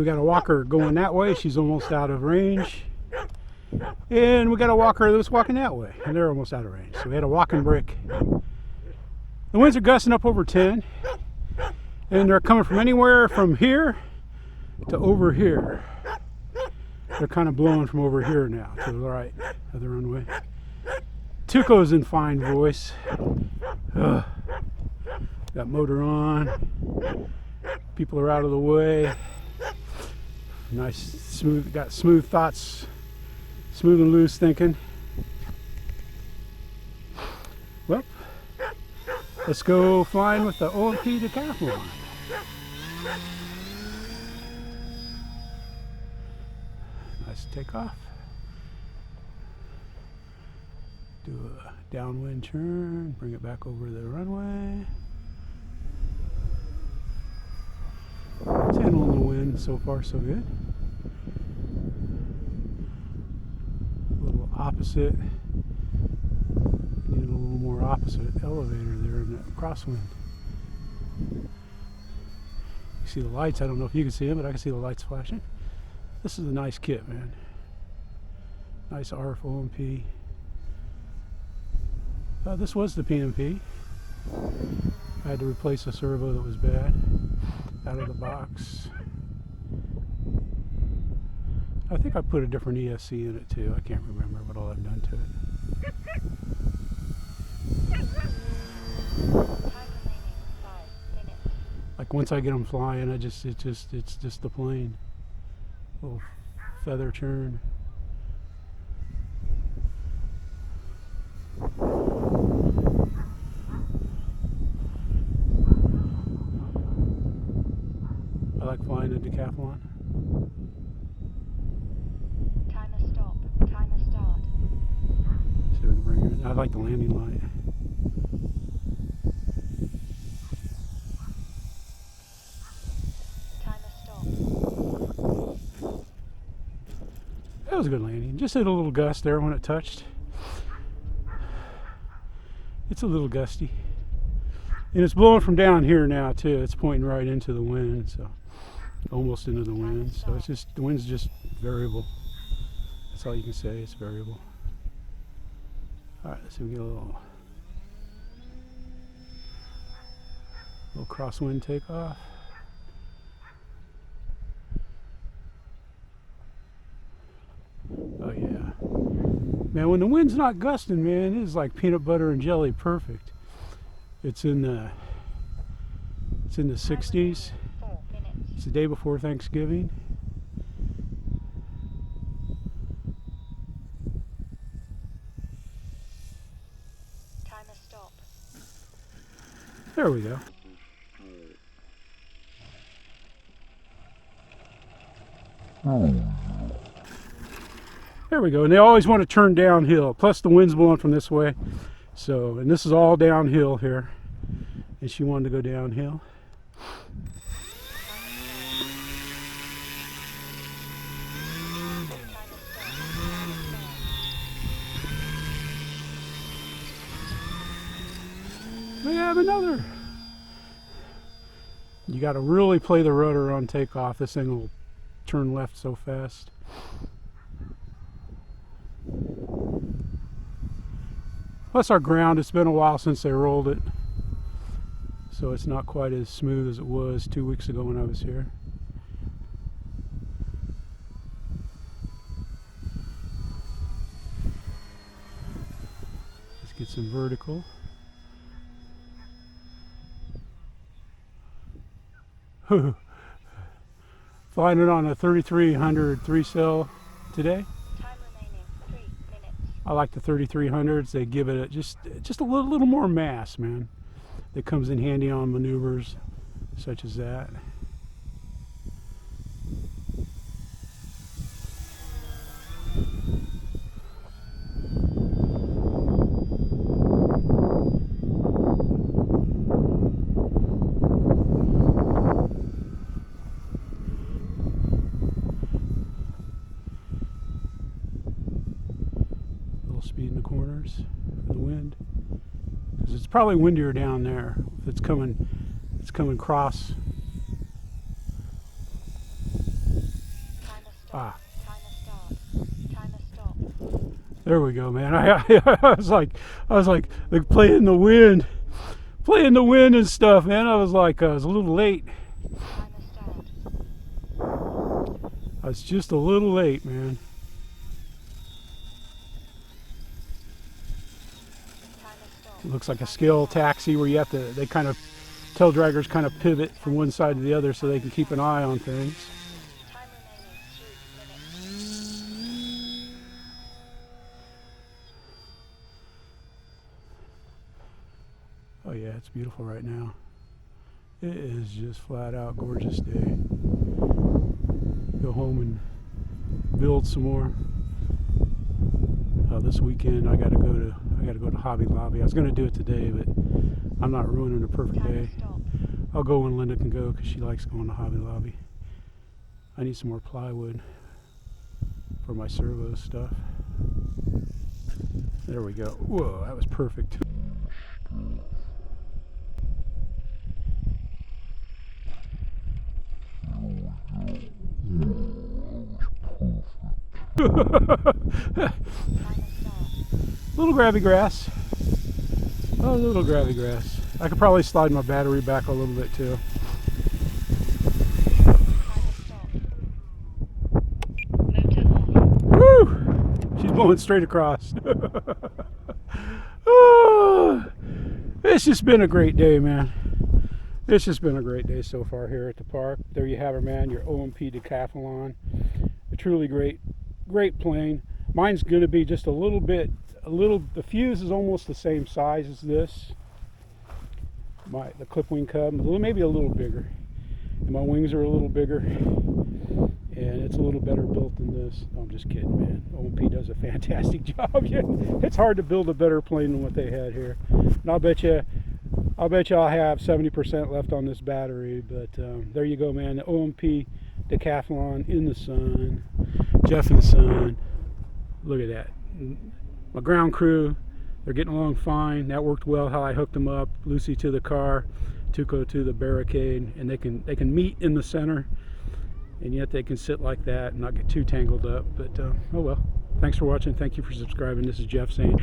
we got a walker going that way. She's almost out of range. And we got a walker that's walking that way, and they're almost out of range. So we had a walking break. The winds are gusting up over 10, and they're coming from anywhere from here to over here. They're kind of blowing from over here now to the right of the runway. Tuco's in fine voice. Got motor on. People are out of the way. Nice, smooth. Got smooth thoughts, smooth and loose thinking. Well, let's go flying with the OMP Decathlon. Nice takeoff. Do a downwind turn, bring it back over the runway. It's handling the wind so far so good. A little opposite. Need a little more opposite elevator there in that crosswind. You see the lights. I don't know if you can see them, but I can see the lights flashing. This is a nice kit, man. Nice RF OMP. This was the PMP. I had to replace a servo that was bad out of the box. I think I put a different ESC in it too. I can't remember what all I've done to it. Like once I get them flying, it's just the plane. Little feather turn. I like flying a Decathlon. Timer stop. Timer start. See if we can bring it. I like the landing light. Timer stop. That was a good landing. Just hit a little gust there when it touched. It's a little gusty. And it's blowing from down here now too. It's pointing right into the wind, so almost into the wind. So it's just, the wind's just variable. That's all you can say, it's variable. Alright, let's see if we get a little crosswind takeoff. Oh yeah. Man, when the wind's not gusting, man, it is like peanut butter and jelly perfect. It's in the 60s. It's the day before Thanksgiving. Timer stop. There we go. There we go. And they always want to turn downhill. Plus the wind's blowing from this way. So, and this is all downhill here. And she wanted to go downhill. We have another. You got to really play the rudder on takeoff. This thing will turn left so fast. Plus our ground, it's been a while since they rolled it. So it's not quite as smooth as it was 2 weeks ago when I was here. Let's get some vertical. Flying it on a 3300 3-cell today. Time remaining 3 minutes. I like the 3300s. They give it just a little more mass, man. That comes in handy on maneuvers such as that. Speed in the corners for the wind, because it's probably windier down there. If it's coming cross. Ah. Timer start. Timer stop. There we go, man. I was like playing the wind and stuff, man. I was a little late. Timer start. I was just a little late, man. Timer stop. It looks like a scale taxi where you have to, they kind of, tail draggers kind of pivot from one side to the other so they can keep an eye on things. Time remaining 3 minutes. Oh yeah, it's beautiful right now. It is just flat out gorgeous day. Go home and build some more. This weekend I gotta go to Hobby Lobby. I was gonna do it today, but I'm not ruining a perfect Timer day. stop. I'll go when Linda can go because she likes going to Hobby Lobby. I need some more plywood for my servo stuff. There we go. Whoa, that was perfect. Little grabby grass. Oh, little grabby grass. I could probably slide my battery back a little bit too. Motor off. Woo! She's blowing straight across. Oh, it's just been a great day, man. It's just been a great day so far here at the park. There you have her, man, your OMP Decathlon. A truly great plane. Mine's going to be just the fuse is almost the same size as this. The clip wing cub, maybe a little bigger. And my wings are a little bigger. And it's a little better built than this. No, I'm just kidding, man. OMP does a fantastic job. It's hard to build a better plane than what they had here. And I'll bet you I'll have 70% left on this battery. But there you go, man. The OMP Decathlon in the sun. Jeff in the sun. Look at that. My ground crew, they're getting along fine. That worked well how I hooked them up. Lucy to the car, Tuco to the barricade, and they can meet in the center, and yet they can sit like that and not get too tangled up. But oh well. Thanks for watching. Thank you for subscribing. This is Jeff saying